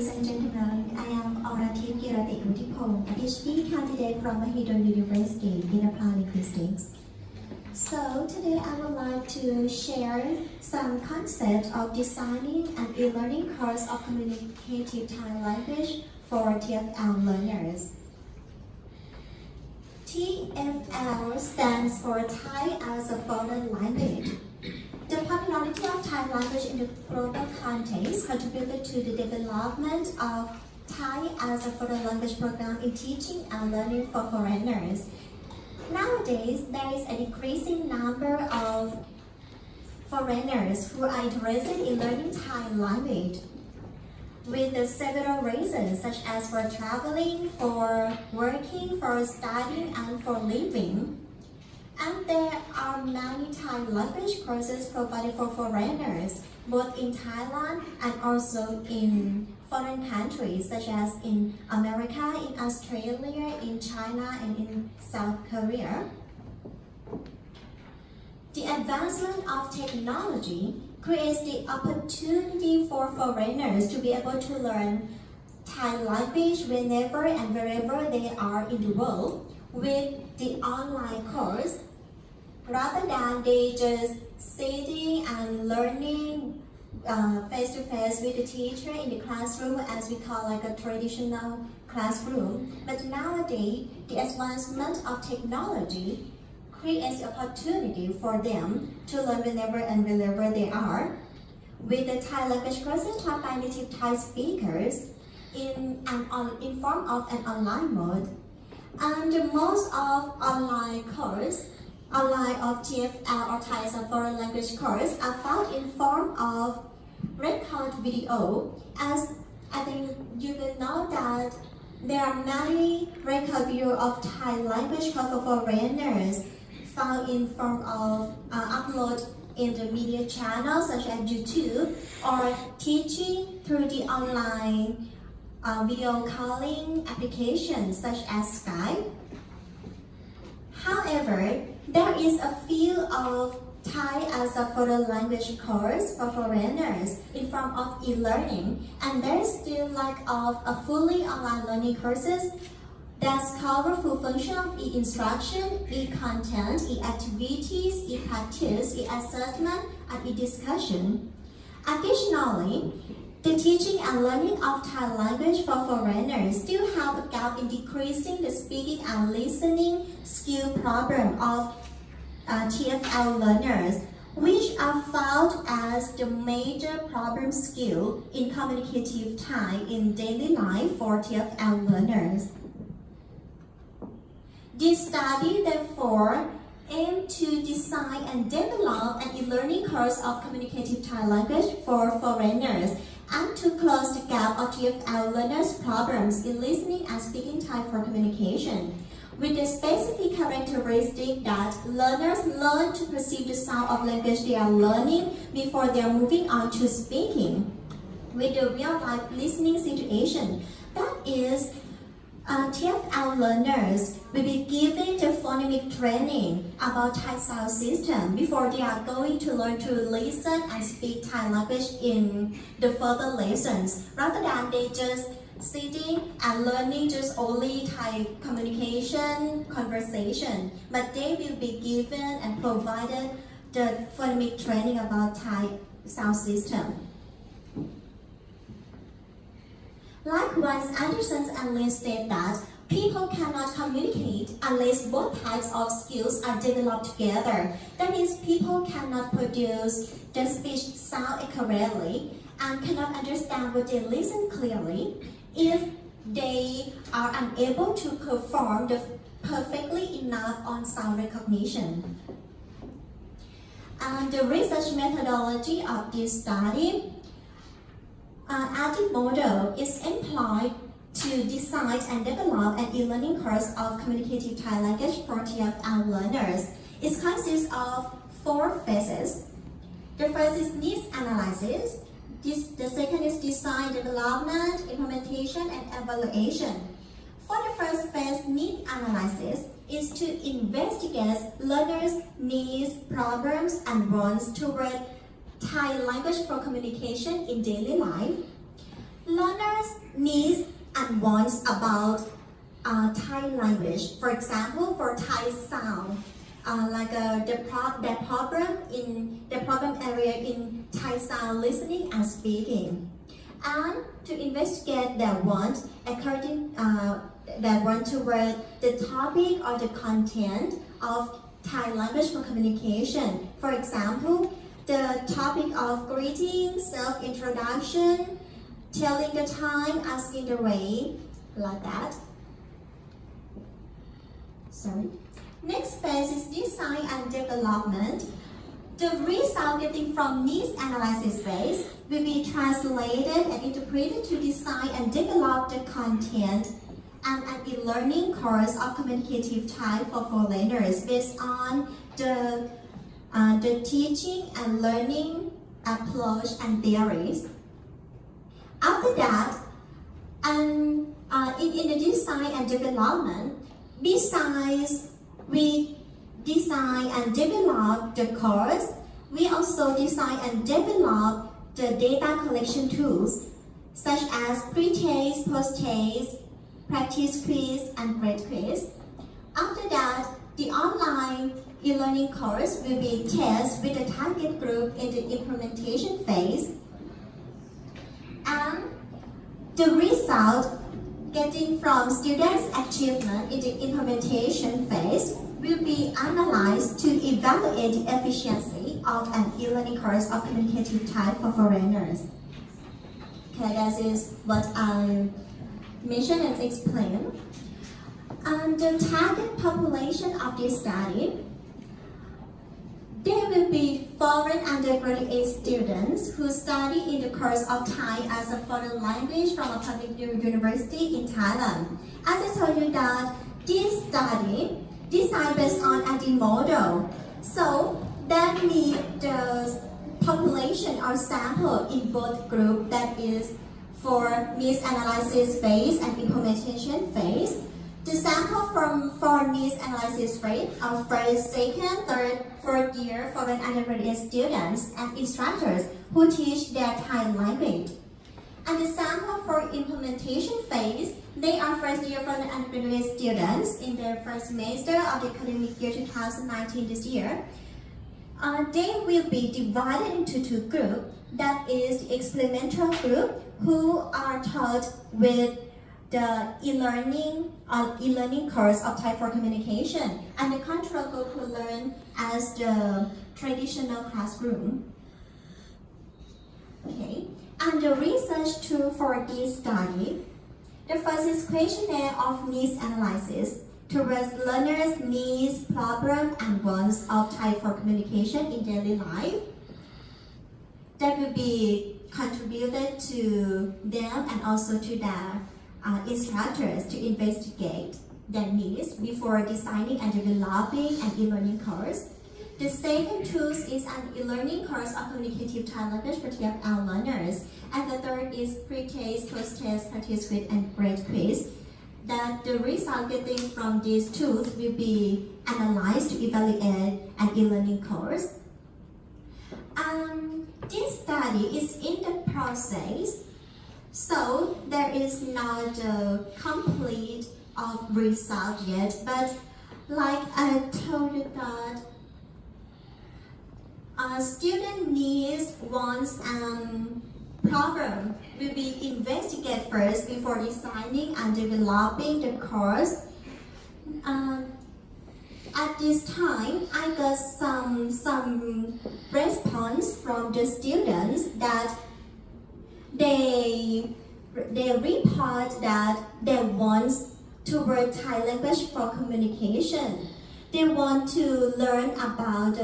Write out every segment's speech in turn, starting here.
Ladies and gentlemen, I am Orative Kirati Utipong, a PhD candidate from Mahidol University in Applied Linguistics. So today I would like to share some concepts of designing an e-learning course of communicative Thai language for TFL learners. TFL stands for Thai as a foreign language. The popularity of Thai language in the global context contributed to the development of Thai as a foreign language program in teaching and learning for foreigners. Nowadays, there is an increasing number of foreigners who are interested in learning Thai language with several reasons, such as for traveling, for working, for studying, and for living. And there are many Thai language courses provided for foreigners, both in Thailand and also in foreign countries, such as in America, in Australia, in China, and in South Korea. The advancement of technology creates the opportunity for foreigners to be able to learn Thai language whenever and wherever they are in the world with the online course, rather than they just sitting and learning face-to-face with the teacher in the classroom, as we call like a traditional classroom. But nowadays, the advancement of technology creates the opportunity for them to learn whenever and wherever they are, with the Thai language courses taught by native Thai speakers in form of an online mode. And most of online of TFL or Thai as a foreign language course are found in form of record video, as I think you will know that there are many record video of Thai language course for foreigners found in form of upload in the media channels such as YouTube, or teaching through the online video calling applications such as Skype. However, there is a field of Thai as a foreign language course for foreigners in form of e-learning, and there is still lack of a fully online learning courses that cover full function of e-instruction, e-content, e-activities, e-practice, e-assessment, and e-discussion. Additionally, the teaching and learning of Thai language for foreigners still have a gap in decreasing the speaking and listening skill problem of TFL learners, which are found as the major problem skill in communicative Thai in daily life for TFL learners. This study, therefore, aims to design and develop an e-learning course of communicative Thai language for foreigners and to close the gap of TFL learners' problems in listening and speaking Thai for communication, with the specific characteristic that learners learn to perceive the sound of language they are learning before they are moving on to speaking, with the real-life listening situation. That is, TFL learners will be given the phonemic training about Thai sound system before they are going to learn to listen and speak Thai language in the further lessons, rather than they just sitting and learning just only Thai communication, conversation, but they will be given and provided the phonemic training about Thai sound system. Likewise, Anderson and Lin state that people cannot communicate unless both types of skills are developed together. That means people cannot produce the speech sound accurately and cannot understand what they listen clearly if they are unable to perform perfectly enough on sound recognition. And the research methodology of this study, active model is employed to design and develop an e-learning course of communicative Thai language for TFL learners. It consists of 4 phases. The first is needs analysis. The second is design, development, implementation, and evaluation. For the first phase, need analysis is to investigate learners' needs, problems, and wants toward Thai language for communication in daily life. Learners needs and wants about Thai language. For example, for Thai sound, the problem area in Thai sound listening and speaking, and to investigate their want toward the topic or the content of Thai language for communication. For example, the topic of greeting, self-introduction, telling the time, asking the way, like that. Sorry. Next phase is design and development. The result getting from needs analysis phase will be translated and interpreted to design and develop the content and an e-learning course of communicative Thai for foreigners based on the teaching and learning approach and theories. After that, in the design and development, besides we design and develop the course, we also design and develop the data collection tools such as pre-taste, post-taste, practice quiz, and grade quiz. After that, the online e-learning course will be tested with the target group in the implementation phase. And the result getting from students' achievement in the implementation phase will be analyzed to evaluate the efficiency of an e-learning course of communicative Thai for foreigners. Okay, that is what I mentioned and explained. And the target population of this study, there will be foreign undergraduate students who study in the course of Thai as a foreign language from a public university in Thailand. As I told you that this study designed based on a model. So that means the population or sample in both groups, that is for needs analysis phase and implementation phase. The sample for needs analysis phase of first, second, third, fourth year foreign undergraduate students and instructors who teach their Thai language. And the sample for implementation phase, they are first year foreign undergraduate students in their first semester of the academic year 2019 this year. They will be divided into two groups. That is the experimental group who are taught with the e-learning course of Thai for communication, and the control group who learn as the traditional classroom. Okay, and the research tool for this study, the first is questionnaire of needs analysis towards learners' needs, problems, and wants of Thai for communication in daily life. That will be contributed to them and also to their instructors to investigate their needs before designing and developing an e-learning course. The second tool is an e-learning course of communicative Thai language for TFL learners. And the third is pre-taste, post-taste, practice quiz, and grade quiz. That the result getting from these tools will be analyzed to evaluate an e-learning course. This study is in the process, so there is not a complete of result yet, but like I told you that student needs, wants, and problem will be investigated first before designing and developing the course. At this time, I got some response from the students that they report that they want to learn Thai language for communication. They want to learn about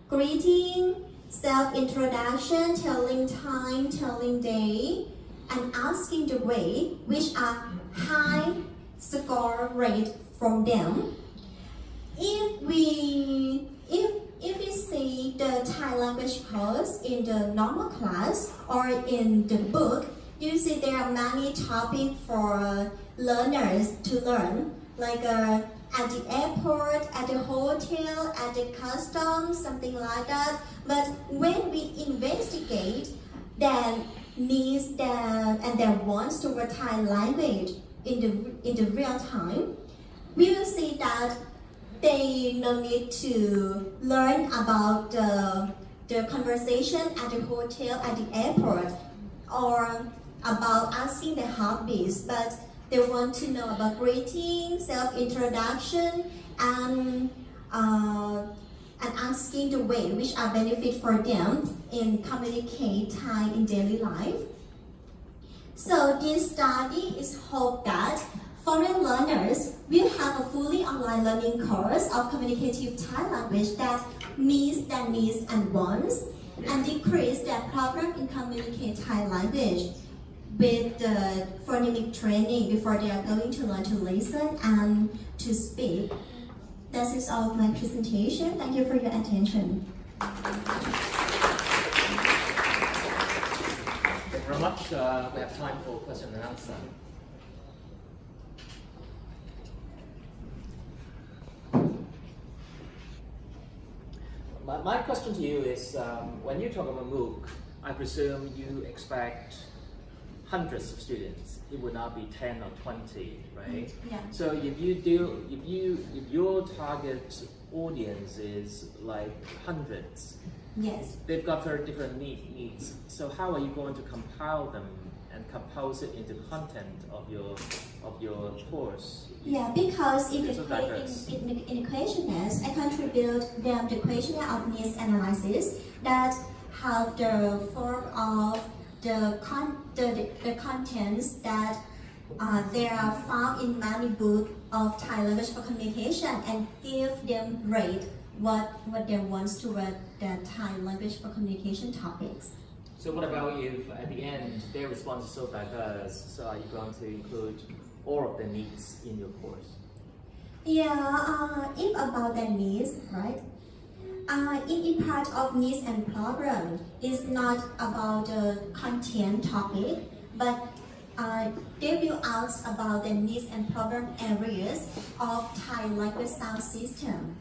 greeting, self-introduction, telling time, telling day, and asking the way, which are high score rate from them. If we see the Thai language course in the normal class or in the book, you see there are many topics for learners to learn, like at the airport, at the hotel, at the customs, something like that. But when we investigate, then needs and their wants toward Thai language in the real time, we will see that they no need to learn about the conversation at the hotel, at the airport, or about asking their hobbies, but they want to know about greeting, self-introduction, and asking the way which are benefit for them in communicate Thai in daily life. So this study is hope that foreign learners will have a fully online learning course of communicative Thai language that meets their needs and wants and decrease their problem in communicate Thai language with the phonemic training before they are going to learn to listen and to speak. That is all of my presentation. Thank you for your attention. Thank you very much. We have time for question and answer. My question to you is, when you talk about MOOC, I presume you expect hundreds of students. It would not be 10 or 20, right? Yeah. So if your target audience is like hundreds, Yes. they've got very different needs. So how are you going to compile them and compose it into content of your course? Yeah, because in It's so diverse. the questionnaires, I contribute them the questionnaire of needs analysis that have the form of the contents that they are found in many books of Thai language for communication and give them rate what they want toward the Thai language for communication topics. So what about if at the end their response is so diverse, so are you going to include all of the needs in your course? Yeah, if about the needs, right? In part of needs and problem is not about the content topic, but they will ask about the needs and problem areas of Thai language sound system.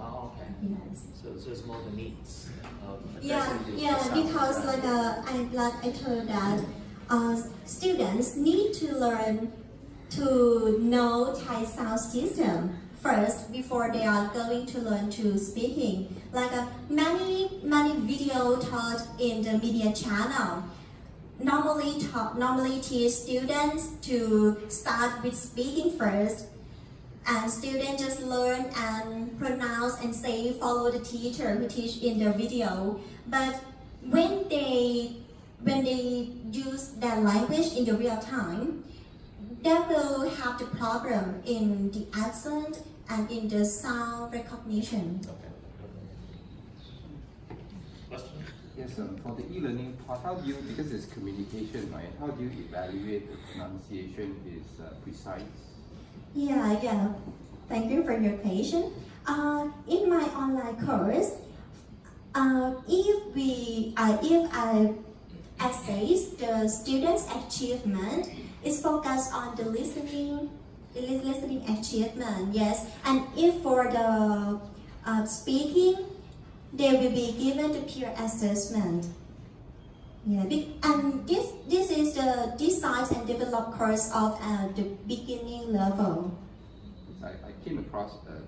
Oh, okay. Yes. So it's more the needs of Yeah, addressing the yeah, sound because design. I told that students need to learn to know Thai sound system first before they are going to learn to speaking. Many video taught in the media channel normally teach students to start with speaking first, and students just learn and pronounce and say follow the teacher who teach in the video. But when they use their language in the real time, they will have the problem in the accent and in the sound recognition. Okay. Question? Yes, for the e-learning part, how do you, because it's communication, right? How do you evaluate the pronunciation is precise? Yeah. Thank you for your question. In my online course, if I assess the students' achievement, it's focused on the listening achievement, yes. And if for the speaking, they will be given the peer assessment. Yeah, and this is the design and develop course of the beginning level. I came across a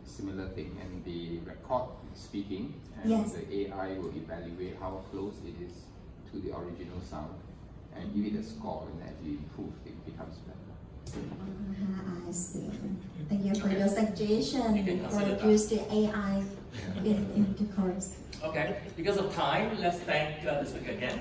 similar thing, and they record speaking, and Yes. the AI will evaluate how close it is to the original sound, and give it a score, and as you improve, it becomes better. I see. Thank you for your suggestion You can for consider that. use the AI in the course. Okay, because of time, let's thank the speaker again.